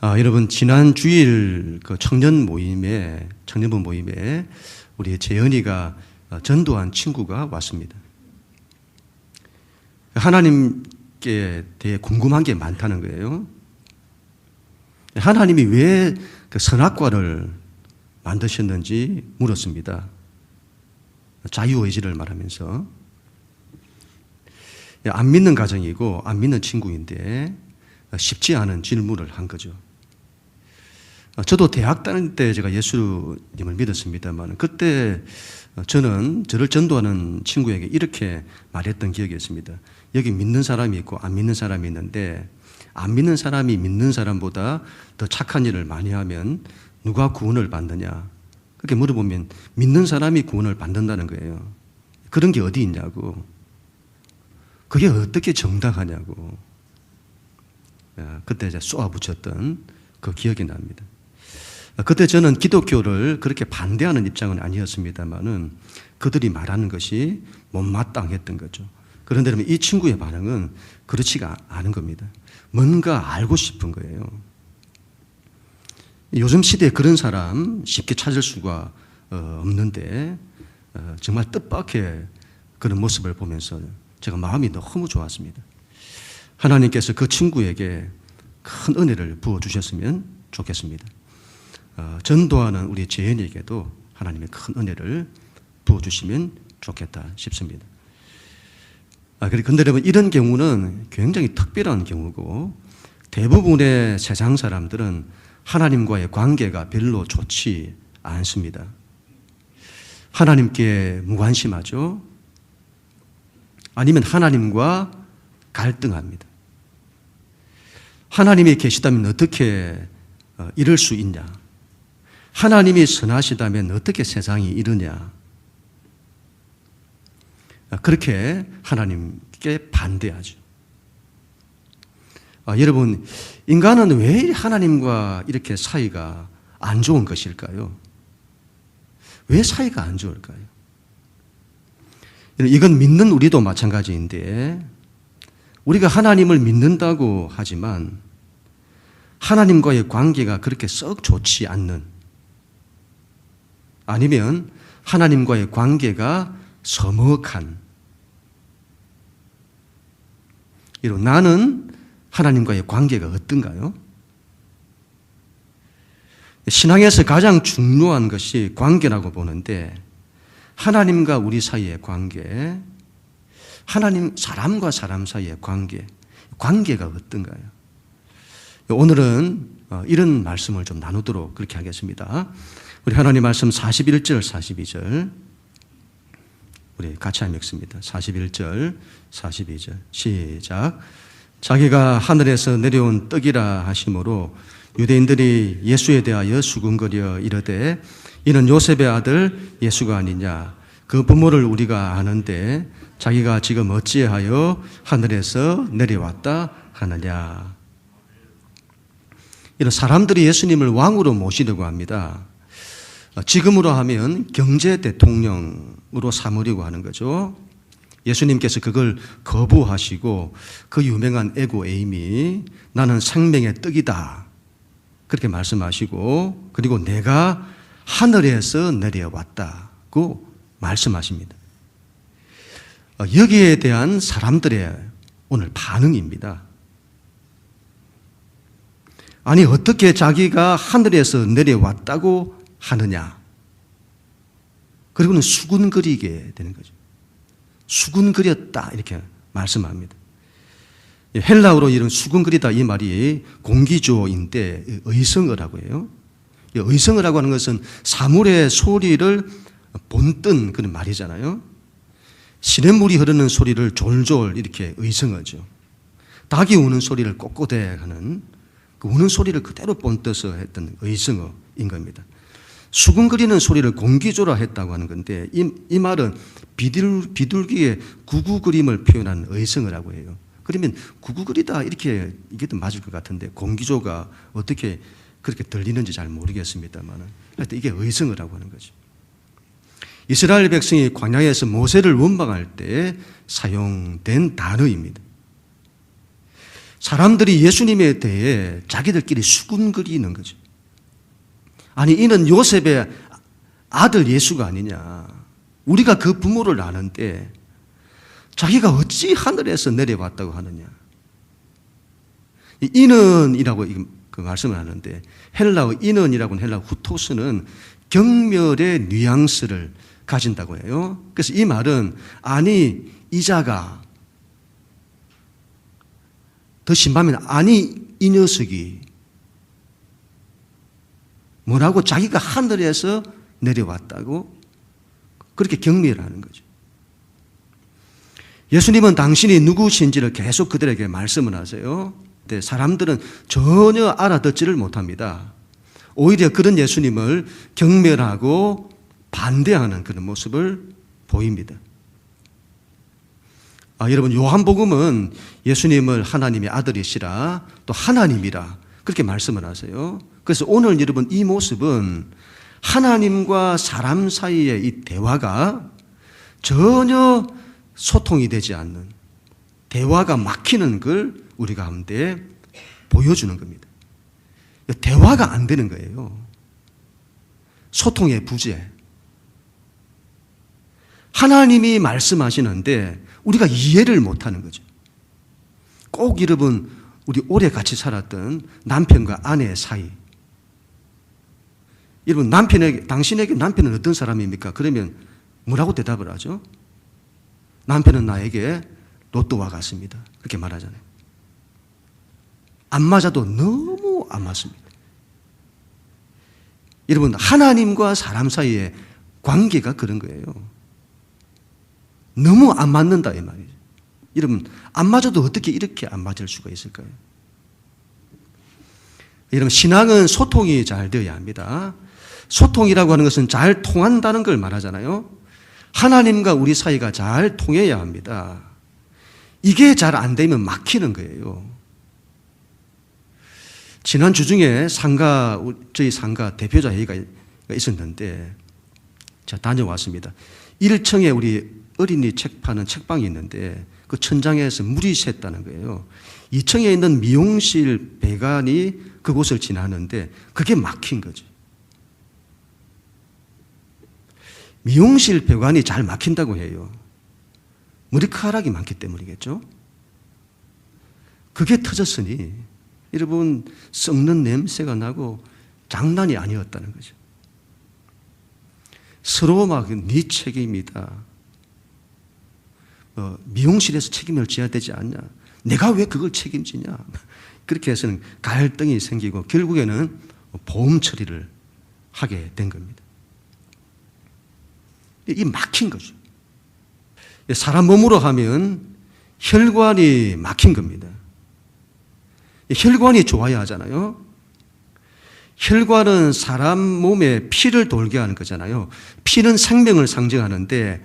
여러분 지난 주일 그 청년부 모임에 우리 재현이가 전도한 친구가 왔습니다. 하나님께 대해 궁금한 게 많다는 거예요. 하나님이 왜 그 선악과를 만드셨는지 물었습니다. 자유의지를 말하면서. 안 믿는 가정이고 안 믿는 친구인데 쉽지 않은 질문을 한 거죠. 저도 대학 다닐 때 제가 예수님을 믿었습니다만 그때 저를 전도하는 친구에게 이렇게 말했던 기억이 있습니다. 여기 믿는 사람이 있고 안 믿는 사람이 있는데 안 믿는 사람이 믿는 사람보다 더 착한 일을 많이 하면 누가 구원을 받느냐. 그렇게 물어보면 믿는 사람이 구원을 받는다는 거예요. 그런 게 어디 있냐고. 그게 어떻게 정당하냐고. 그때 제가 쏘아붙였던 그 기억이 납니다. 그때 저는 기독교를 그렇게 반대하는 입장은 아니었습니다만은 그들이 말하는 것이 못마땅했던 거죠. 그런데 이 친구의 반응은 그렇지가 않은 겁니다. 뭔가 알고 싶은 거예요. 요즘 시대에 그런 사람 쉽게 찾을 수가 없는데 정말 뜻밖의 그런 모습을 보면서 제가 마음이 너무 좋았습니다. 하나님께서 그 친구에게 큰 은혜를 부어주셨으면 좋겠습니다. 전도하는 우리 재현이에게도 하나님의 큰 은혜를 부어주시면 좋겠다 싶습니다. 그런데 여러분 이런 경우는 굉장히 특별한 경우고 대부분의 세상 사람들은 하나님과의 관계가 별로 좋지 않습니다. 하나님께 무관심하죠. 아니면 하나님과 갈등합니다. 하나님이 계시다면 어떻게 이럴 수 있냐? 하나님이 선하시다면 어떻게 세상이 이러냐? 그렇게 하나님께 반대하죠. 여러분, 인간은 왜 하나님과 이렇게 사이가 안 좋은 것일까요? 왜 사이가 안 좋을까요? 이건 믿는 우리도 마찬가지인데 우리가 하나님을 믿는다고 하지만 하나님과의 관계가 그렇게 썩 좋지 않는, 아니면 하나님과의 관계가 서먹한, 이런 나는 하나님과의 관계가 어떤가요? 신앙에서 가장 중요한 것이 관계라고 보는데 하나님과 우리 사이의 관계, 사람과 사람 사이의 관계가 어떤가요? 오늘은 이런 말씀을 좀 나누도록 그렇게 하겠습니다. 우리 하나님 말씀 41절, 42절 우리 같이 한번 읽습니다. 41절, 42절 시작. 자기가 하늘에서 내려온 떡이라 하심으로 유대인들이 예수에 대하여 수군거려 이르되 이는 요셉의 아들 예수가 아니냐. 그 부모를 우리가 아는데 자기가 지금 어찌하여 하늘에서 내려왔다 하느냐. 이런 사람들이 예수님을 왕으로 모시려고 합니다. 지금으로 하면 경제 대통령으로 삼으려고 하는 거죠. 예수님께서 그걸 거부하시고 그 유명한 에고 에임이 나는 생명의 떡이다 그렇게 말씀하시고, 그리고 내가 하늘에서 내려왔다고 말씀하십니다. 여기에 대한 사람들의 오늘 반응입니다. 아니 어떻게 자기가 하늘에서 내려왔다고 하느냐. 그리고는 수군거리게 되는 거죠. 수군거렸다 이렇게 말씀합니다. 헬라어로 이런 수군거리다 이 말이 공기조인데 의성어라고 해요. 의성어라고 하는 것은 사물의 소리를 본뜬 그런 말이잖아요. 시냇물이 흐르는 소리를 졸졸 이렇게 의성어죠. 닭이 우는 소리를 꼿꼿해 하는 그 우는 소리를 그대로 본떠서 했던 의성어인 겁니다. 수군거리는 소리를 공기조라 했다고 하는 건데 이 말은 비둘기의 구구거림을 표현한 의성어라고 해요. 그러면 구구거리다 이렇게 이게 더 맞을 것 같은데 공기조가 어떻게 그렇게 들리는지 잘 모르겠습니다만 하여튼 이게 의성어라고 하는 거죠. 이스라엘 백성이 광야에서 모세를 원망할 때 사용된 단어입니다. 사람들이 예수님에 대해 자기들끼리 수군거리는 거죠. 아니, 이는 요셉의 아들 예수가 아니냐. 우리가 그 부모를 아는데 자기가 어찌 하늘에서 내려왔다고 하느냐. 이는이라고 그 말씀을 하는데, 헬라어 이는이라고는 헬라어 후토스는 경멸의 뉘앙스를 가진다고 해요. 그래서 이 말은, 아니 이 자가, 더 심하면 아니 이 녀석이 뭐라고, 자기가 하늘에서 내려왔다고 그렇게 경멸하는 거죠. 예수님은 당신이 누구신지를 계속 그들에게 말씀을 하세요. 근데 사람들은 전혀 알아듣지를 못합니다. 오히려 그런 예수님을 경멸하고 반대하는 그런 모습을 보입니다. 여러분, 요한복음은 예수님을 하나님의 아들이시라, 또 하나님이라 그렇게 말씀을 하세요. 그래서 오늘 여러분, 이 모습은 하나님과 사람 사이의 이 대화가 전혀 소통이 되지 않는, 대화가 막히는 걸 우리 가운데 보여주는 겁니다. 대화가 안 되는 거예요. 소통의 부재. 하나님이 말씀하시는데 우리가 이해를 못하는 거죠. 꼭 여러분, 우리 오래 같이 살았던 남편과 아내 사이. 여러분, 당신에게 남편은 어떤 사람입니까? 그러면 뭐라고 대답을 하죠? 남편은 나에게 로또와 같습니다. 그렇게 말하잖아요. 안 맞아도 너무 안 맞습니다. 여러분, 하나님과 사람 사이의 관계가 그런 거예요. 너무 안 맞는다 이 말이죠. 여러분, 안 맞아도 어떻게 이렇게 안 맞을 수가 있을까요? 여러분, 신앙은 소통이 잘 되어야 합니다. 소통이라고 하는 것은 잘 통한다는 걸 말하잖아요. 하나님과 우리 사이가 잘 통해야 합니다. 이게 잘 안 되면 막히는 거예요. 지난 주 중에 저희 상가 대표자 회의가 있었는데 제가 다녀왔습니다. 1층에 우리 어린이 책 파는 책방이 있는데 그 천장에서 물이 샜다는 거예요. 2층에 있는 미용실 배관이 그곳을 지나는데 그게 막힌 거죠. 미용실 배관이 잘 막힌다고 해요. 머리카락이 많기 때문이겠죠. 그게 터졌으니 여러분, 썩는 냄새가 나고 장난이 아니었다는 거죠. 서로 막 네 책임이다. 미용실에서 책임을 져야 되지 않냐. 내가 왜 그걸 책임지냐. 그렇게 해서는 갈등이 생기고 결국에는 보험 처리를 하게 된 겁니다. 이 막힌 거죠. 사람 몸으로 하면 혈관이 막힌 겁니다. 혈관이 좋아야 하잖아요. 혈관은 사람 몸에 피를 돌게 하는 거잖아요. 피는 생명을 상징하는데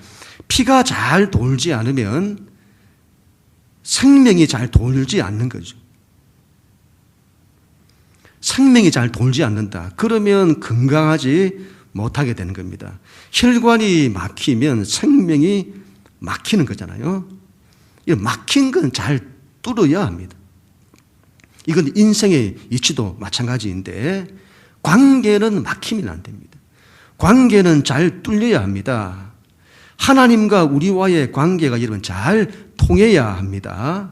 피가 잘 돌지 않으면 생명이 잘 돌지 않는 거죠. 생명이 잘 돌지 않는다. 그러면 건강하지 못하게 되는 겁니다. 혈관이 막히면 생명이 막히는 거잖아요. 이 막힌 건 잘 뚫어야 합니다. 이건 인생의 이치도 마찬가지인데 관계는 막히면 안 됩니다. 관계는 잘 뚫려야 합니다. 하나님과 우리와의 관계가 여러분 잘 통해야 합니다.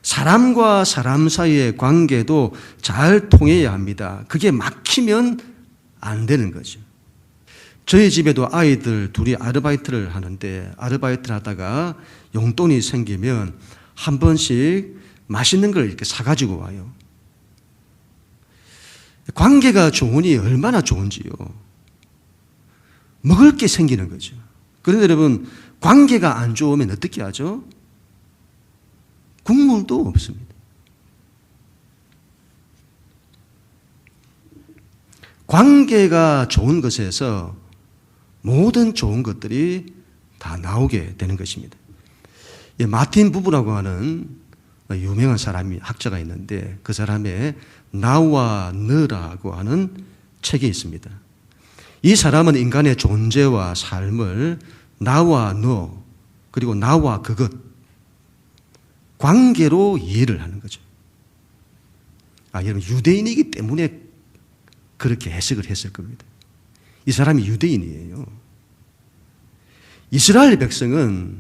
사람과 사람 사이의 관계도 잘 통해야 합니다. 그게 막히면 안 되는 거죠. 저희 집에도 아이들 둘이 아르바이트를 하는데 아르바이트를 하다가 용돈이 생기면 한 번씩 맛있는 걸 이렇게 사가지고 와요. 관계가 좋으니 얼마나 좋은지요. 먹을 게 생기는 거죠. 그런데 여러분, 관계가 안 좋으면 어떻게 하죠? 국물도 없습니다. 관계가 좋은 것에서 모든 좋은 것들이 다 나오게 되는 것입니다. 마틴 부부라고 하는 유명한 사람이 학자가 있는데 그 사람의 나와 너라고 하는 책이 있습니다. 이 사람은 인간의 존재와 삶을 나와 너 그리고 나와 그것 관계로 이해를 하는 거죠. 여러분 유대인이기 때문에 그렇게 해석을 했을 겁니다. 이 사람이 유대인이에요. 이스라엘 백성은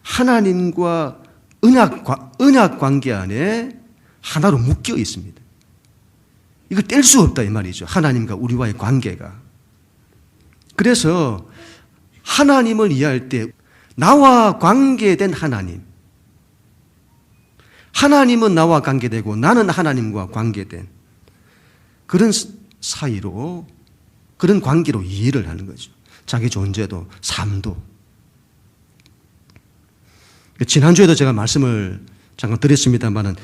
하나님과 언약 관계 안에 하나로 묶여 있습니다. 이걸 뗄 수 없다 이 말이죠. 하나님과 우리와의 관계가. 그래서 하나님을 이해할 때 나와 관계된 하나님, 하나님은 나와 관계되고 나는 하나님과 관계된 그런 사이로, 그런 관계로 이해를 하는 거죠. 자기 존재도 삶도. 지난주에도 제가 말씀을 잠깐 드렸습니다만은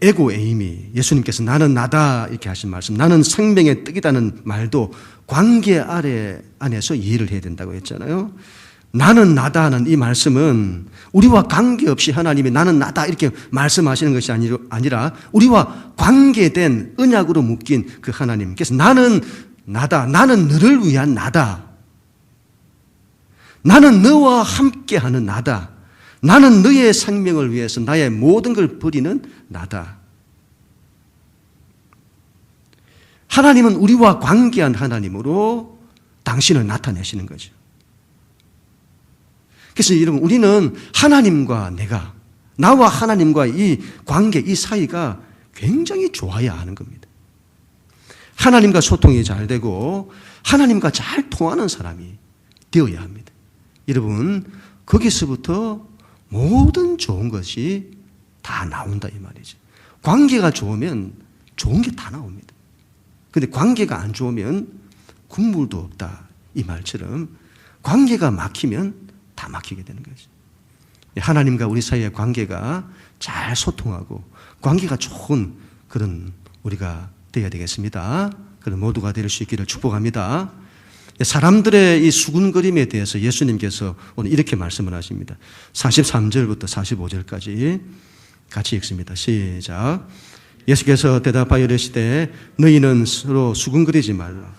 에고 에이미, 예수님께서 나는 나다 이렇게 하신 말씀, 나는 생명의 떡이다는 말도 관계 안에서 이해를 해야 된다고 했잖아요. 나는 나다 하는 이 말씀은 우리와 관계없이 하나님이 나는 나다 이렇게 말씀하시는 것이 아니라 우리와 관계된 언약으로 묶인 그 하나님께서 나는 나다, 나는 너를 위한 나다, 나는 너와 함께하는 나다, 나는 너의 생명을 위해서 나의 모든 걸 버리는 나다. 하나님은 우리와 관계한 하나님으로 당신을 나타내시는 거죠. 그래서 여러분 우리는 하나님과 나와 하나님과 이 관계, 이 사이가 굉장히 좋아야 하는 겁니다. 하나님과 소통이 잘 되고 하나님과 잘 통하는 사람이 되어야 합니다. 여러분 거기서부터 모든 좋은 것이 다 나온다 이 말이죠. 관계가 좋으면 좋은 게 다 나옵니다. 그런데 관계가 안 좋으면 국물도 없다 이 말처럼 관계가 막히면 다 막히게 되는 거죠. 하나님과 우리 사이의 관계가 잘 소통하고 관계가 좋은 그런 우리가 되어야 되겠습니다. 그런 모두가 될 수 있기를 축복합니다. 사람들의 이 수군거림에 대해서 예수님께서 오늘 이렇게 말씀을 하십니다. 43절부터 45절까지 같이 읽습니다. 시작. 예수께서 대답하여 이르시되 너희는 서로 수군거리지 말라.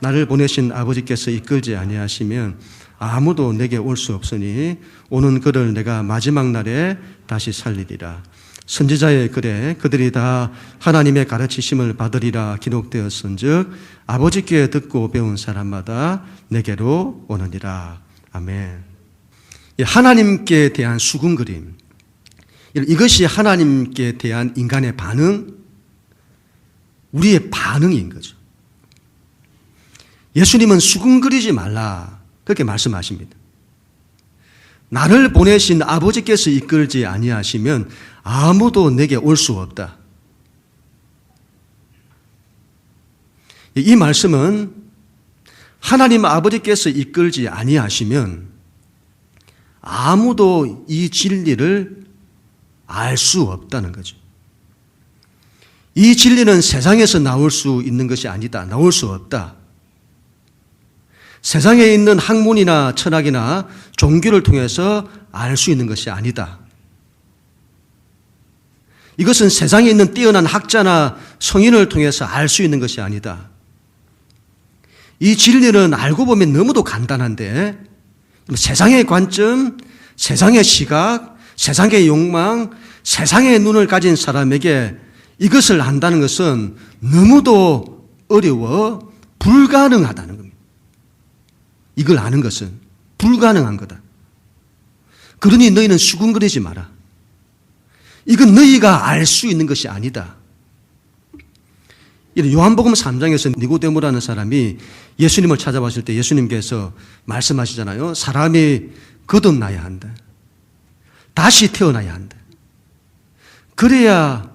나를 보내신 아버지께서 이끌지 아니하시면 아무도 내게 올 수 없으니 오는 그를 내가 마지막 날에 다시 살리리라. 선지자의 글에 그들이 다 하나님의 가르치심을 받으리라 기록되었은즉 아버지께 듣고 배운 사람마다 내게로 오느니라. 아멘. 하나님께 대한 수군거림, 이것이 하나님께 대한 인간의 반응, 우리의 반응인 거죠. 예수님은 수군거리지 말라 그렇게 말씀하십니다. 나를 보내신 아버지께서 이끌지 아니하시면 아무도 내게 올 수 없다. 이 말씀은 하나님 아버지께서 이끌지 아니하시면 아무도 이 진리를 알 수 없다는 거죠. 이 진리는 세상에서 나올 수 있는 것이 아니다. 나올 수 없다. 세상에 있는 학문이나 철학이나 종교를 통해서 알 수 있는 것이 아니다. 이것은 세상에 있는 뛰어난 학자나 성인을 통해서 알 수 있는 것이 아니다. 이 진리는 알고 보면 너무도 간단한데 세상의 관점, 세상의 시각, 세상의 욕망, 세상의 눈을 가진 사람에게 이것을 안다는 것은 너무도 어려워 불가능하다는 겁니다. 이걸 아는 것은 불가능한 거다. 그러니 너희는 수군거리지 마라. 이건 너희가 알 수 있는 것이 아니다. 요한복음 3장에서 니고데모라는 사람이 예수님을 찾아왔을 때 예수님께서 말씀하시잖아요. 사람이 거듭나야 한다. 다시 태어나야 한다. 그래야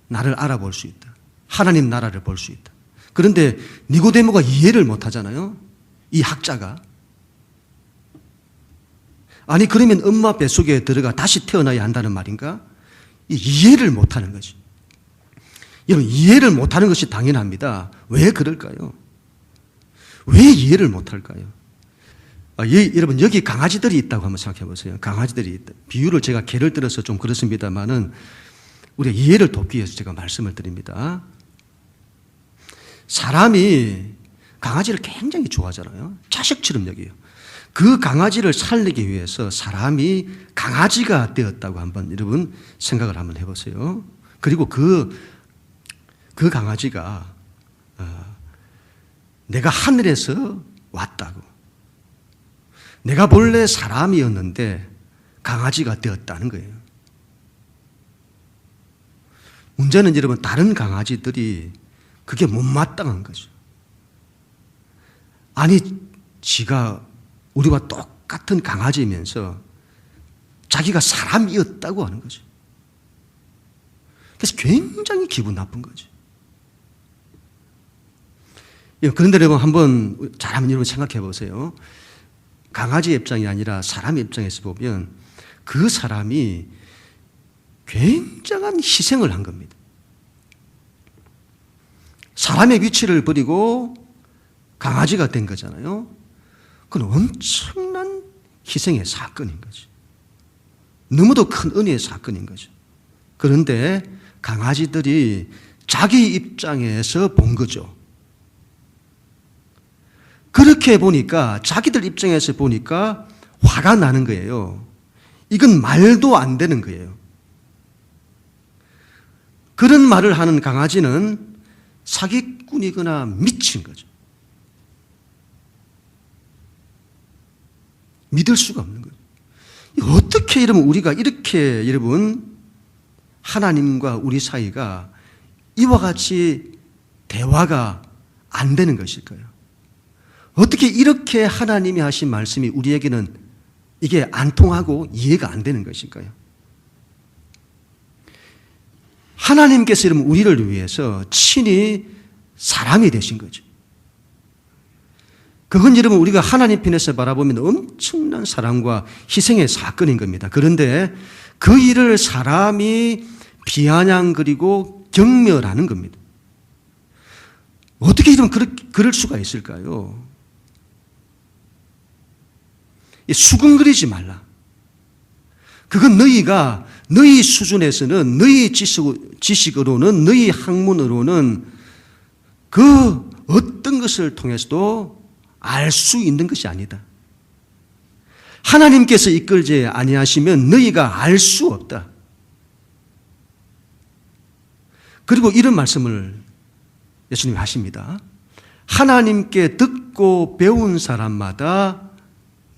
나를 알아볼 수 있다. 하나님 나라를 볼 수 있다. 그런데 니고데모가 이해를 못하잖아요. 이 학자가. 아니 그러면 엄마 뱃속에 들어가 다시 태어나야 한다는 말인가? 이해를 못하는 거지. 여러분 이해를 못하는 것이 당연합니다. 왜 그럴까요? 왜 이해를 못할까요? 여러분 여기 강아지들이 있다고 한번 생각해 보세요. 강아지들이 있다. 비유를 제가 개를 들어서 좀 그렇습니다만은 우리가 이해를 돕기 위해서 제가 말씀을 드립니다. 사람이 강아지를 굉장히 좋아하잖아요. 자식처럼 여겨요. 그 강아지를 살리기 위해서 사람이 강아지가 되었다고 한번 여러분 생각을 한번 해보세요. 그리고 그 그 강아지가 내가 하늘에서 왔다고. 내가 본래 사람이었는데 강아지가 되었다는 거예요. 문제는 여러분, 다른 강아지들이 그게 못마땅한 거죠. 아니, 지가 우리와 똑같은 강아지면서 자기가 사람이었다고 하는 거죠. 그래서 굉장히 기분 나쁜 거죠. 그런데 여러분, 한번 잘하면 여러분 생각해 보세요. 강아지 입장이 아니라 사람의 입장에서 보면 그 사람이 굉장한 희생을 한 겁니다. 사람의 위치를 버리고 강아지가 된 거잖아요. 그건 엄청난 희생의 사건인 거죠. 너무도 큰 은혜의 사건인 거죠. 그런데 강아지들이 자기 입장에서 본 거죠. 그렇게 보니까, 자기들 입장에서 보니까 화가 나는 거예요. 이건 말도 안 되는 거예요. 그런 말을 하는 강아지는 사기꾼이거나 미친 거죠. 믿을 수가 없는 거죠. 어떻게 여러분, 우리가 이렇게 여러분, 하나님과 우리 사이가 이와 같이 대화가 안 되는 것일까요? 어떻게 이렇게 하나님이 하신 말씀이 우리에게는 이게 안 통하고 이해가 안 되는 것일까요? 하나님께서 여러분, 우리를 위해서 친히 사람이 되신 거죠. 그건 여러분, 우리가 하나님 편에서 바라보면 엄청난 사랑과 희생의 사건인 겁니다. 그런데 그 일을 사람이 비아냥거리고 경멸하는 겁니다. 어떻게 이러면 그럴 수가 있을까요? 수근거리지 말라. 그건 너희가 너희 수준에서는, 너희 지식으로는, 너희 학문으로는 그 어떤 것을 통해서도 알 수 있는 것이 아니다. 하나님께서 이끌지 아니하시면 너희가 알 수 없다. 그리고 이런 말씀을 예수님이 하십니다. 하나님께 듣고 배운 사람마다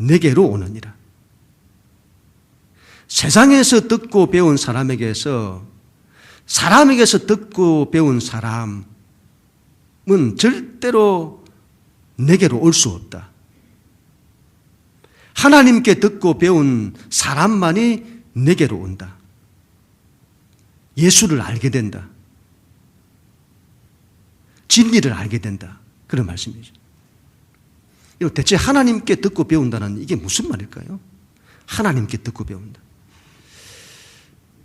내게로 오느니라. 세상에서 듣고 배운 사람에게서 듣고 배운 사람은 절대로 내게로 올 수 없다. 하나님께 듣고 배운 사람만이 내게로 온다. 예수를 알게 된다. 진리를 알게 된다. 그런 말씀이죠. 대체 하나님께 듣고 배운다는 이게 무슨 말일까요? 하나님께 듣고 배운다.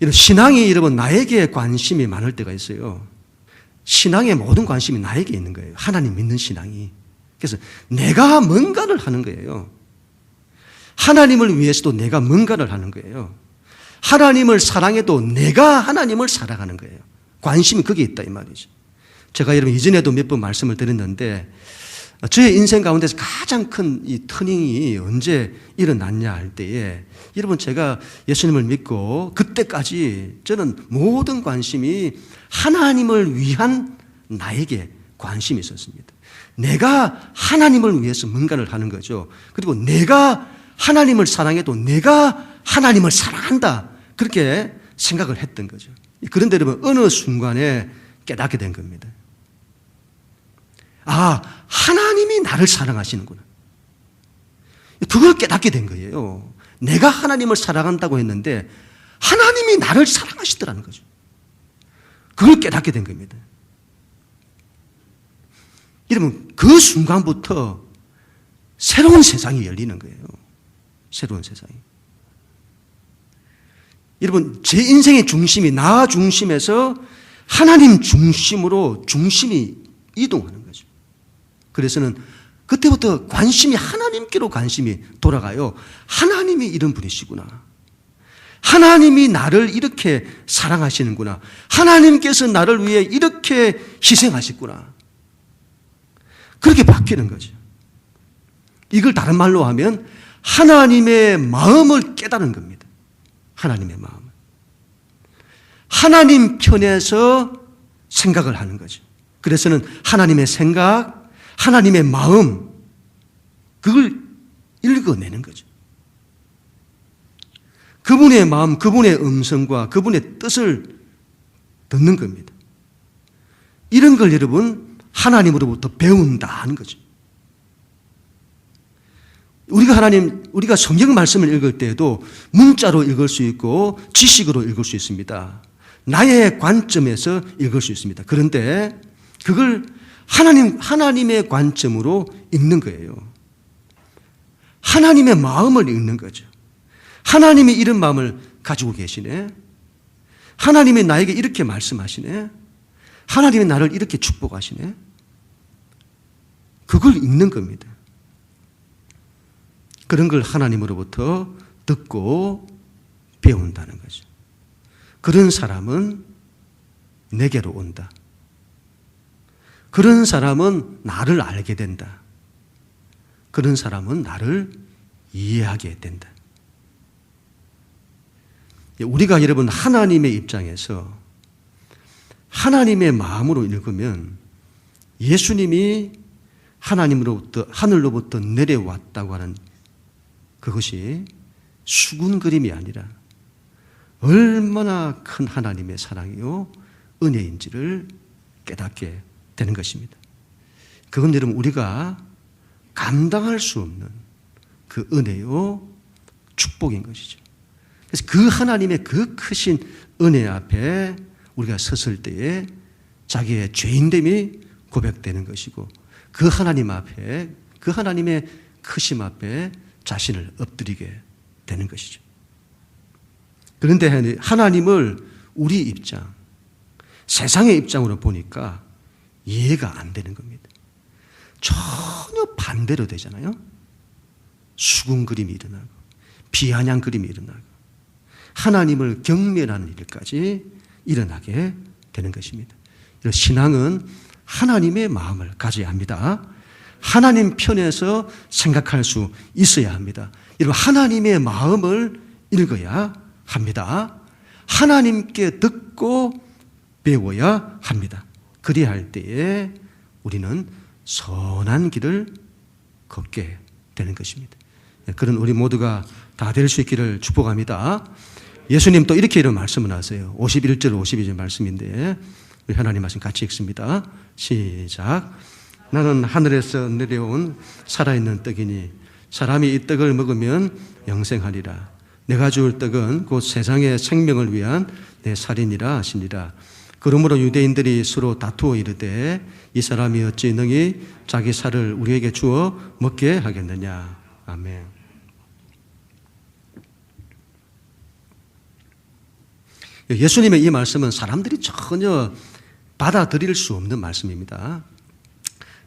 이런 신앙이 여러분, 나에게 관심이 많을 때가 있어요. 신앙의 모든 관심이 나에게 있는 거예요. 하나님 믿는 신앙이. 그래서 내가 뭔가를 하는 거예요. 하나님을 위해서도 내가 뭔가를 하는 거예요. 하나님을 사랑해도 내가 하나님을 사랑하는 거예요. 관심이 거기에 있다 이 말이죠. 제가 여러분 이전에도 몇 번 말씀을 드렸는데, 저의 인생 가운데서 가장 큰 이 터닝이 언제 일어났냐 할 때에, 여러분 제가 예수님을 믿고 그때까지 저는 모든 관심이 하나님을 위한 나에게 관심이 있었습니다. 내가 하나님을 위해서 뭔가를 하는 거죠. 그리고 내가 하나님을 사랑해도 내가 하나님을 사랑한다, 그렇게 생각을 했던 거죠. 그런데 여러분, 어느 순간에 깨닫게 된 겁니다. 아, 하나님이 나를 사랑하시는구나. 그걸 깨닫게 된 거예요. 내가 하나님을 사랑한다고 했는데 하나님이 나를 사랑하시더라는 거죠. 그걸 깨닫게 된 겁니다. 여러분, 그 순간부터 새로운 세상이 열리는 거예요. 새로운 세상이. 여러분, 제 인생의 중심이 나 중심에서 하나님 중심으로 중심이 이동하는 거죠. 그래서는 그때부터 관심이 하나님께로 관심이 돌아가요. 하나님이 이런 분이시구나. 하나님이 나를 이렇게 사랑하시는구나. 하나님께서 나를 위해 이렇게 희생하셨구나. 그렇게 바뀌는 거죠. 이걸 다른 말로 하면 하나님의 마음을 깨달은 겁니다. 하나님의 마음을. 하나님 편에서 생각을 하는 거죠. 그래서는 하나님의 생각, 하나님의 마음, 그걸 읽어내는 거죠. 그분의 마음, 그분의 음성과 그분의 뜻을 듣는 겁니다. 이런 걸 여러분 하나님으로부터 배운다 하는 거죠. 우리가 성경 말씀을 읽을 때에도 문자로 읽을 수 있고 지식으로 읽을 수 있습니다. 나의 관점에서 읽을 수 있습니다. 그런데 그걸 하나님의 관점으로 읽는 거예요. 하나님의 마음을 읽는 거죠. 하나님이 이런 마음을 가지고 계시네. 하나님이 나에게 이렇게 말씀하시네. 하나님이 나를 이렇게 축복하시네. 그걸 읽는 겁니다. 그런 걸 하나님으로부터 듣고 배운다는 거죠. 그런 사람은 내게로 온다. 그런 사람은 나를 알게 된다. 그런 사람은 나를 이해하게 된다. 우리가 여러분 하나님의 입장에서 하나님의 마음으로 읽으면 예수님이 하나님으로부터 하늘로부터 내려왔다고 하는 그것이 수군 그림이 아니라 얼마나 큰 하나님의 사랑이요 은혜인지를 깨닫게 되는 것입니다. 그건 여러분 우리가 감당할 수 없는 그 은혜요 축복인 것이죠. 그래서 그 하나님의 그 크신 은혜 앞에 우리가 섰을 때에 자기의 죄인됨이 고백되는 것이고 그 하나님 앞에 그 하나님의 크심 앞에 자신을 엎드리게 되는 것이죠. 그런데 하나님을 우리 입장, 세상의 입장으로 보니까 이해가 안 되는 겁니다. 전혀 반대로 되잖아요. 수군 그림이 일어나고 비아냥 그림이 일어나고 하나님을 경멸하는 일까지 일어나게 되는 것입니다. 신앙은 하나님의 마음을 가져야 합니다. 하나님 편에서 생각할 수 있어야 합니다. 여러분 하나님의 마음을 읽어야 합니다. 하나님께 듣고 배워야 합니다. 그리할 때에 우리는 선한 길을 걷게 되는 것입니다. 그런 우리 모두가 다 될 수 있기를 축복합니다. 예수님 또 이렇게 이런 말씀을 하세요. 51절 52절 말씀인데 우리 하나님 말씀 같이 읽습니다. 시작. 나는 하늘에서 내려온 살아있는 떡이니 사람이 이 떡을 먹으면 영생하리라. 내가 줄 떡은 곧 세상의 생명을 위한 내 살이니라 하시니라. 그러므로 유대인들이 서로 다투어 이르되 이 사람이 어찌 능히 자기 살을 우리에게 주어 먹게 하겠느냐. 아멘. 예수님의 이 말씀은 사람들이 전혀 받아들일 수 없는 말씀입니다.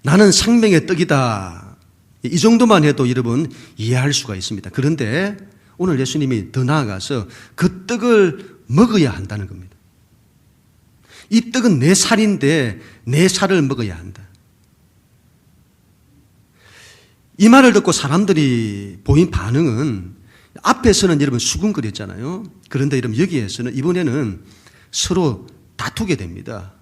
나는 생명의 떡이다. 이 정도만 해도 여러분 이해할 수가 있습니다. 그런데 오늘 예수님이 더 나아가서 그 떡을 먹어야 한다는 겁니다. 이 떡은 내 살인데 내 살을 먹어야 한다. 이 말을 듣고 사람들이 보인 반응은 앞에서는 여러분 수군거렸잖아요. 그런데 여러분 여기에서는 이번에는 서로 다투게 됩니다.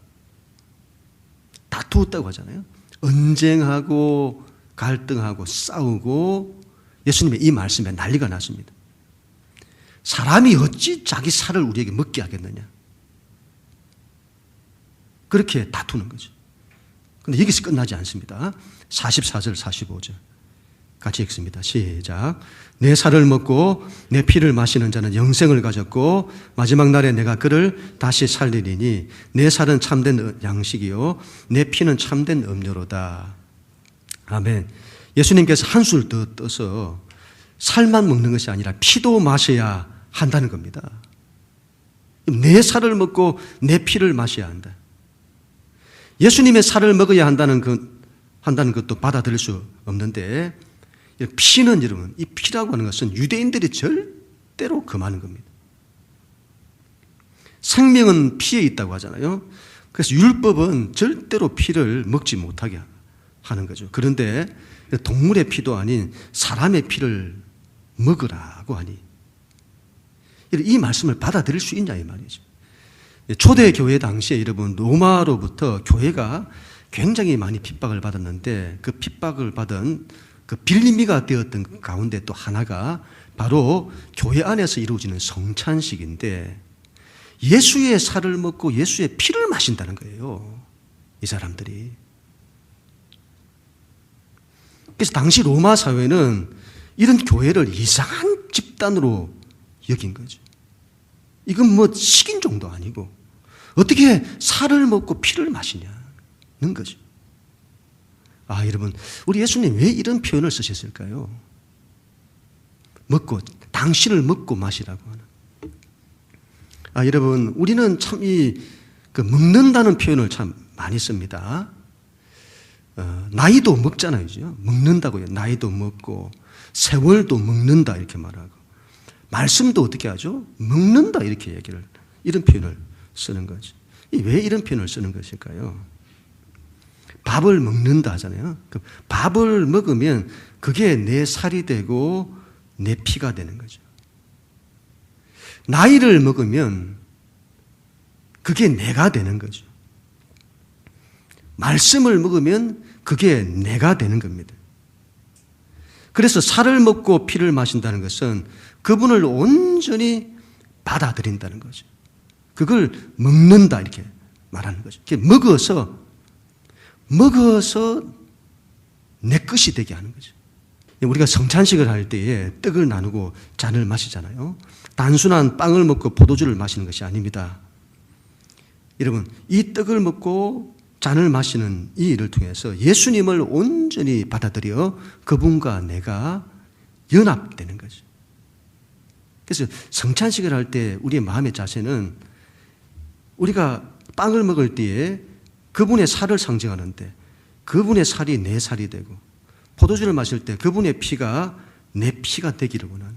다투었다고 하잖아요. 언쟁하고 갈등하고 싸우고 예수님의 이 말씀에 난리가 났습니다. 사람이 어찌 자기 살을 우리에게 먹게 하겠느냐. 그렇게 다투는 거죠. 그런데 여기서 끝나지 않습니다. 44절 45절 같이 읽습니다. 시작. 내 살을 먹고 내 피를 마시는 자는 영생을 가졌고 마지막 날에 내가 그를 다시 살리리니 내 살은 참된 양식이요 내 피는 참된 음료로다. 아멘. 예수님께서 한술 더 떠서 살만 먹는 것이 아니라 피도 마셔야 한다는 겁니다. 내 살을 먹고 내 피를 마셔야 한다. 예수님의 살을 먹어야 한다는 것도 받아들일 수 없는데 피는 여러분, 이 피라고 하는 것은 유대인들이 절대로 금하는 겁니다. 생명은 피에 있다고 하잖아요. 그래서 율법은 절대로 피를 먹지 못하게 하는 거죠. 그런데 동물의 피도 아닌 사람의 피를 먹으라고 하니 이 말씀을 받아들일 수 있냐 이 말이죠. 초대 교회 당시에 여러분 로마로부터 교회가 굉장히 많이 핍박을 받았는데 그 핍박을 받은 그 빌미가 되었던 가운데 또 하나가 바로 교회 안에서 이루어지는 성찬식인데 예수의 살을 먹고 예수의 피를 마신다는 거예요. 이 사람들이. 그래서 당시 로마 사회는 이런 교회를 이상한 집단으로 여긴 거죠. 이건 뭐 식인종도 아니고 어떻게 살을 먹고 피를 마시냐는 거죠. 아, 여러분, 우리 예수님 왜 이런 표현을 쓰셨을까요? 먹고, 당신을 먹고 마시라고 하는. 아, 여러분, 우리는 참 먹는다는 표현을 참 많이 씁니다. 나이도 먹잖아요. 먹는다고요. 나이도 먹고, 세월도 먹는다 이렇게 말하고. 말씀도 어떻게 하죠? 먹는다 이렇게 이런 표현을 쓰는 거죠. 왜 이런 표현을 쓰는 것일까요? 밥을 먹는다 하잖아요. 밥을 먹으면 그게 내 살이 되고 내 피가 되는 거죠. 나이를 먹으면 그게 내가 되는 거죠. 말씀을 먹으면 그게 내가 되는 겁니다. 그래서 살을 먹고 피를 마신다는 것은 그분을 온전히 받아들인다는 거죠. 그걸 먹는다 이렇게 말하는 거죠. 먹어서 내 것이 되게 하는 거죠. 우리가 성찬식을 할 때에 떡을 나누고 잔을 마시잖아요. 단순한 빵을 먹고 포도주를 마시는 것이 아닙니다. 여러분, 이 떡을 먹고 잔을 마시는 이 일을 통해서 예수님을 온전히 받아들여 그분과 내가 연합되는 거죠. 그래서 성찬식을 할 때 우리의 마음의 자세는 우리가 빵을 먹을 때에 그분의 살을 상징하는데 그분의 살이 내 살이 되고 포도주를 마실 때 그분의 피가 내 피가 되기를 원하는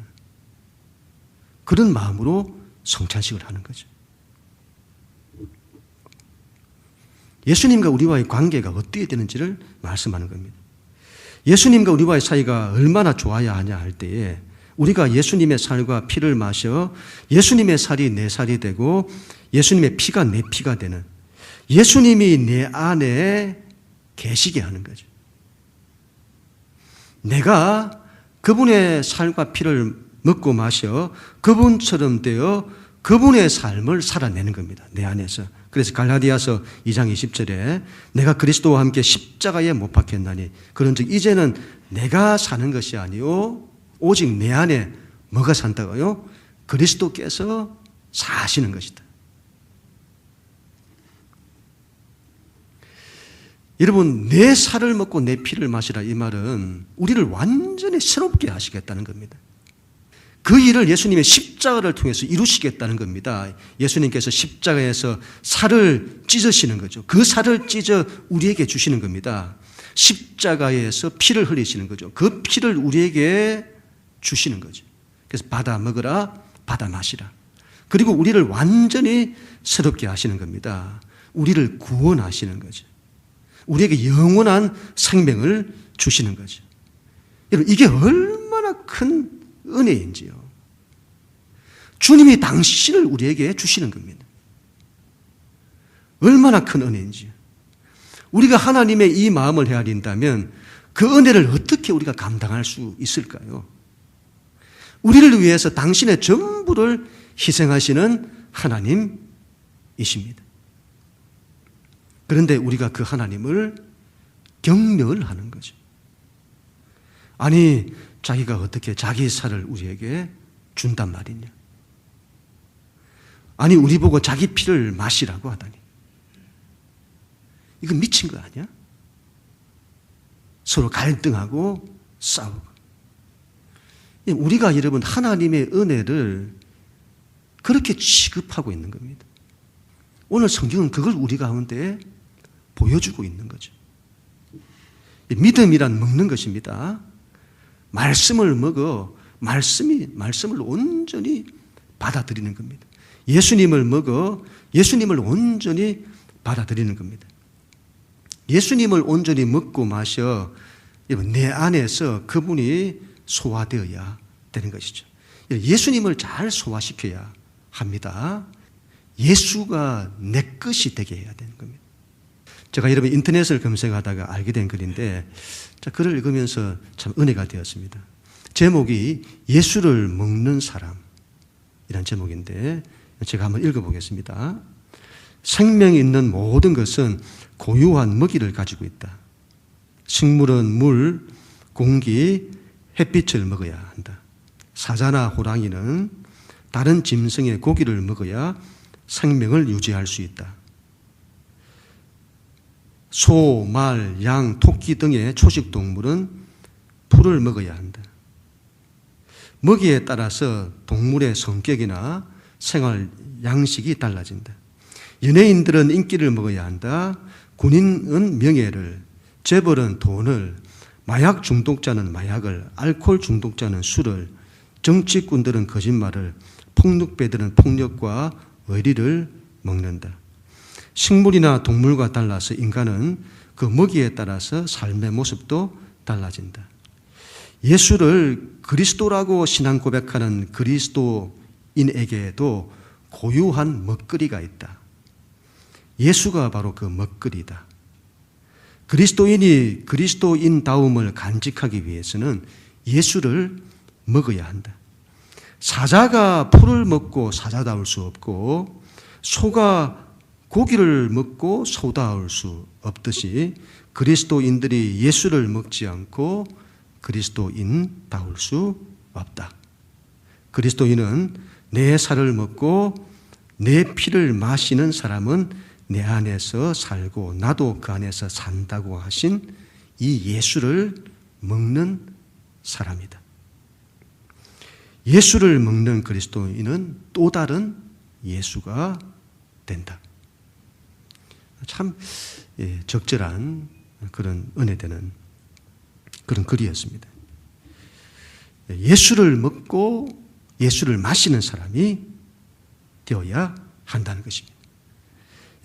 그런 마음으로 성찬식을 하는 거죠. 예수님과 우리와의 관계가 어떻게 되는지를 말씀하는 겁니다. 예수님과 우리와의 사이가 얼마나 좋아야 하냐 할 때에 우리가 예수님의 살과 피를 마셔 예수님의 살이 내 살이 되고 예수님의 피가 내 피가 되는 예수님이 내 안에 계시게 하는 거죠. 내가 그분의 살과 피를 먹고 마셔 그분처럼 되어 그분의 삶을 살아내는 겁니다. 내 안에서. 그래서 갈라디아서 2장 20절에 내가 그리스도와 함께 십자가에 못 박혔나니 그런즉 이제는 내가 사는 것이 아니요 오직 내 안에 뭐가 산다고요? 그리스도께서 사시는 것이다. 여러분, 내 살을 먹고 내 피를 마시라 이 말은 우리를 완전히 새롭게 하시겠다는 겁니다. 그 일을 예수님의 십자가를 통해서 이루시겠다는 겁니다. 예수님께서 십자가에서 살을 찢으시는 거죠. 그 살을 찢어 우리에게 주시는 겁니다. 십자가에서 피를 흘리시는 거죠. 그 피를 우리에게 주시는 거죠. 그래서 받아 먹으라, 받아 마시라. 그리고 우리를 완전히 새롭게 하시는 겁니다. 우리를 구원하시는 거죠. 우리에게 영원한 생명을 주시는 거죠. 여러분, 이게 얼마나 큰 은혜인지요. 주님이 당신을 우리에게 주시는 겁니다. 얼마나 큰 은혜인지요. 우리가 하나님의 이 마음을 헤아린다면 그 은혜를 어떻게 우리가 감당할 수 있을까요? 우리를 위해서 당신의 전부를 희생하시는 하나님이십니다. 그런데 우리가 그 하나님을 경멸을 하는 거죠. 아니, 자기가 어떻게 자기 살을 우리에게 준단 말이냐. 아니, 우리 보고 자기 피를 마시라고 하다니. 이거 미친 거 아니야? 서로 갈등하고 싸우고. 우리가 여러분 하나님의 은혜를 그렇게 취급하고 있는 겁니다. 오늘 성경은 그걸 우리 가운데 보여주고 있는 거죠. 믿음이란 먹는 것입니다. 말씀을 먹어 말씀을 온전히 받아들이는 겁니다. 예수님을 먹어 예수님을 온전히 받아들이는 겁니다. 예수님을 온전히 먹고 마셔 내 안에서 그분이 소화되어야 되는 것이죠. 예수님을 잘 소화시켜야 합니다. 예수가 내 것이 되게 해야 되는 겁니다. 제가 여러분 인터넷을 검색하다가 알게 된 글인데 글을 읽으면서 참 은혜가 되었습니다. 제목이 예수를 먹는 사람이란 제목인데 제가 한번 읽어보겠습니다. 생명이 있는 모든 것은 고유한 먹이를 가지고 있다. 식물은 물, 공기, 햇빛을 먹어야 한다. 사자나 호랑이는 다른 짐승의 고기를 먹어야 생명을 유지할 수 있다. 소, 말, 양, 토끼 등의 초식 동물은 풀을 먹어야 한다. 먹이에 따라서 동물의 성격이나 생활 양식이 달라진다. 연예인들은 인기를 먹어야 한다. 군인은 명예를, 재벌은 돈을, 마약 중독자는 마약을, 알코올 중독자는 술을, 정치꾼들은 거짓말을, 폭력배들은 폭력과 의리를 먹는다. 식물이나 동물과 달라서 인간은 그 먹이에 따라서 삶의 모습도 달라진다. 예수를 그리스도라고 신앙 고백하는 그리스도인에게도 고유한 먹거리가 있다. 예수가 바로 그 먹거리다. 그리스도인이 그리스도인다움을 간직하기 위해서는 예수를 먹어야 한다. 사자가 풀을 먹고 사자다울 수 없고 소가 고기를 먹고 소다울 수 없듯이 그리스도인들이 예수를 먹지 않고 그리스도인다울 수 없다. 그리스도인은 내 살을 먹고 내 피를 마시는 사람은 내 안에서 살고 나도 그 안에서 산다고 하신 이 예수를 먹는 사람이다. 예수를 먹는 그리스도인은 또 다른 예수가 된다. 참 적절한 그런 은혜되는 그런 글이었습니다. 예수를 먹고 예수를 마시는 사람이 되어야 한다는 것입니다.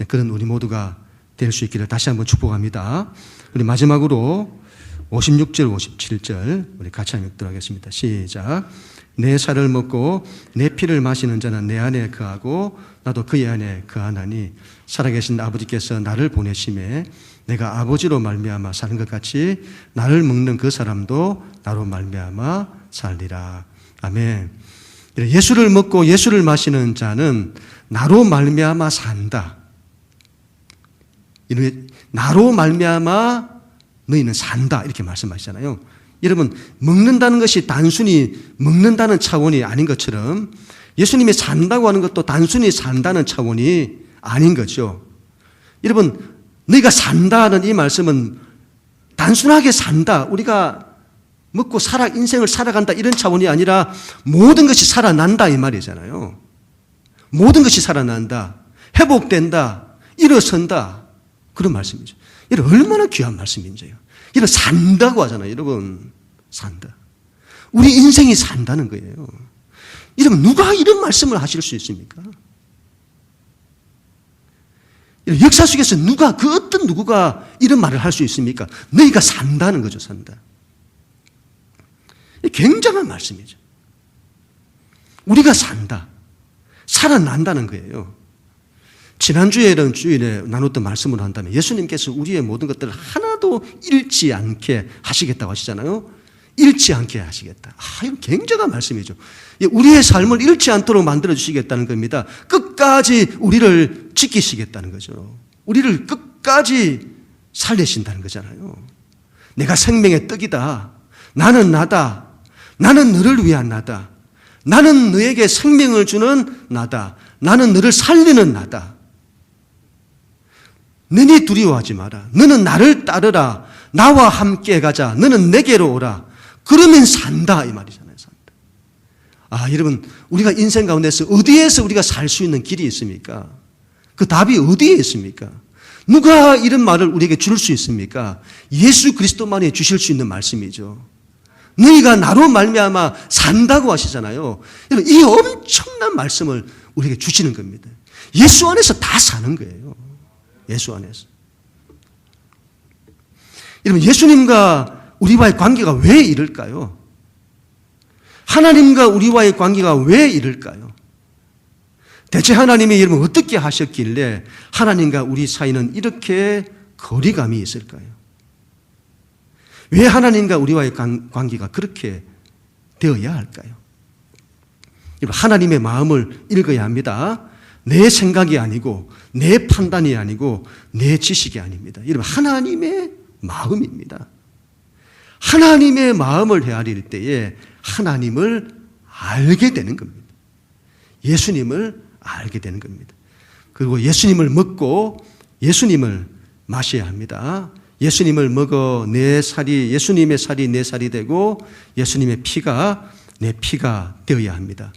그런 우리 모두가 될 수 있기를 다시 한번 축복합니다. 우리 마지막으로 56절, 57절 우리 같이 한번 읽도록 하겠습니다. 시작. 내 살을 먹고 내 피를 마시는 자는 내 안에 거하고 나도 그의 안에 거하나니 살아계신 아버지께서 나를 보내심에 내가 아버지로 말미암아 사는 것 같이 나를 먹는 그 사람도 나로 말미암아 살리라. 아멘. 예수를 먹고 예수를 마시는 자는 나로 말미암아 산다. 나로 말미암아 너희는 산다 이렇게 말씀하시잖아요. 여러분 먹는다는 것이 단순히 먹는다는 차원이 아닌 것처럼 예수님이 산다고 하는 것도 단순히 산다는 차원이 아닌 거죠. 여러분 너희가 산다는 이 말씀은 단순하게 산다, 우리가 먹고 인생을 살아간다 이런 차원이 아니라 모든 것이 살아난다 이 말이잖아요. 모든 것이 살아난다, 회복된다, 일어선다 그런 말씀이죠. 여러분 얼마나 귀한 말씀인지요. 여러분 산다고 하잖아요. 여러분 산다. 우리 인생이 산다는 거예요. 여러분 누가 이런 말씀을 하실 수 있습니까? 역사 속에서 그 어떤 누구가 이런 말을 할 수 있습니까? 너희가 산다는 거죠. 산다. 굉장한 말씀이죠. 우리가 산다. 살아난다는 거예요. 지난주에 이런 주일에 나눴던 말씀을 한다면 예수님께서 우리의 모든 것들을 하나도 잃지 않게 하시겠다고 하시잖아요. 잃지 않게 하시겠다. 이건 굉장한 말씀이죠. 우리의 삶을 잃지 않도록 만들어주시겠다는 겁니다. 끝까지 우리를 지키시겠다는 거죠. 우리를 끝까지 살리신다는 거잖아요. 내가 생명의 떡이다. 나는 나다. 나는 너를 위한 나다. 나는 너에게 생명을 주는 나다. 나는 너를 살리는 나다. 너니 두려워하지 마라. 너는 나를 따르라. 나와 함께 가자. 너는 내게로 오라. 그러면 산다 이 말이잖아요. 산다. 여러분 우리가 인생 가운데서 어디에서 우리가 살 수 있는 길이 있습니까? 그 답이 어디에 있습니까? 누가 이런 말을 우리에게 줄 수 있습니까? 예수 그리스도만이 주실 수 있는 말씀이죠. 너희가 나로 말미암아 산다고 하시잖아요. 여러분 이 엄청난 말씀을 우리에게 주시는 겁니다. 예수 안에서 다 사는 거예요. 예수 안에서. 여러분 예수님과 우리와의 관계가 왜 이럴까요? 하나님과 우리와의 관계가 왜 이럴까요? 대체 하나님이 여러분 어떻게 하셨길래 하나님과 우리 사이는 이렇게 거리감이 있을까요? 왜 하나님과 우리와의 관계가 그렇게 되어야 할까요? 하나님의 마음을 읽어야 합니다. 내 생각이 아니고 내 판단이 아니고 내 지식이 아닙니다. 여러분 하나님의 마음입니다. 하나님의 마음을 헤아릴 때에 하나님을 알게 되는 겁니다. 예수님을 알게 되는 겁니다. 그리고 예수님을 먹고 예수님을 마셔야 합니다. 예수님을 먹어 예수님의 살이 내 살이 되고 예수님의 피가 내 피가 되어야 합니다.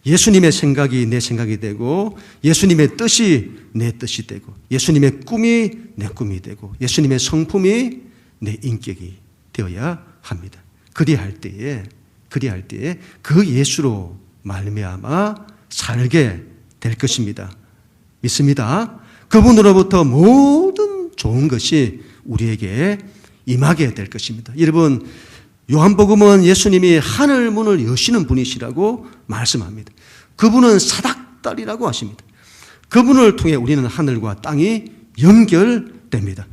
예수님의 생각이 내 생각이 되고 예수님의 뜻이 내 뜻이 되고 예수님의 꿈이 내 꿈이 되고 예수님의 성품이 내 인격이 되어야 합니다. 그리할 때에 그 예수로 말미암아 살게 될 것입니다. 믿습니다. 그분으로부터 모든 좋은 것이 우리에게 임하게 될 것입니다. 여러분 요한복음은 예수님이 하늘 문을 여시는 분이시라고 말씀합니다. 그분은 사닥다리라고 하십니다. 그분을 통해 우리는 하늘과 땅이 연결됩니다.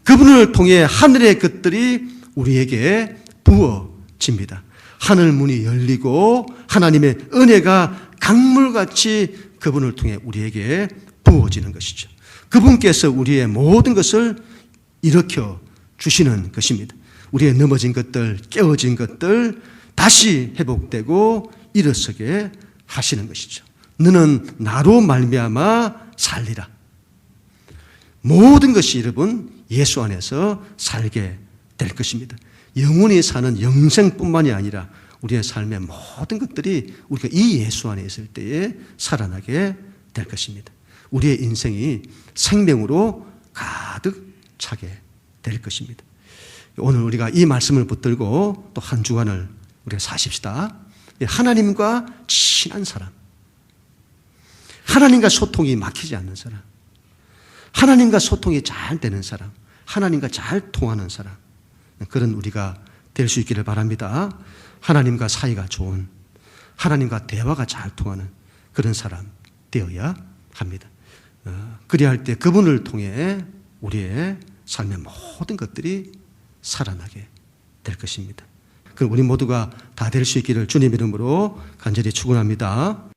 그분을 통해 하늘의 것들이 우리에게 부어집니다. 하늘 문이 열리고 하나님의 은혜가 강물같이 그분을 통해 우리에게 부어지는 것이죠. 그분께서 우리의 모든 것을 일으켜 주시는 것입니다. 우리의 넘어진 것들, 깨어진 것들 다시 회복되고 일어서게 하시는 것이죠. 너는 나로 말미암아 살리라. 모든 것이 여러분 예수 안에서 살게 될 것입니다. 영원히 사는 영생뿐만이 아니라 우리의 삶의 모든 것들이 우리가 이 예수 안에 있을 때에 살아나게 될 것입니다. 우리의 인생이 생명으로 가득 차게 될 것입니다. 오늘 우리가 이 말씀을 붙들고 또 한 주간을 우리가 사십시다. 하나님과 친한 사람, 하나님과 소통이 막히지 않는 사람, 하나님과 소통이 잘 되는 사람, 하나님과 잘 통하는 사람, 그런 우리가 될 수 있기를 바랍니다. 하나님과 사이가 좋은, 하나님과 대화가 잘 통하는 그런 사람 되어야 합니다. 그리할 때 그분을 통해 우리의 삶의 모든 것들이 살아나게 될 것입니다. 그럼 우리 모두가 다 될 수 있기를 주님 이름으로 간절히 축원합니다.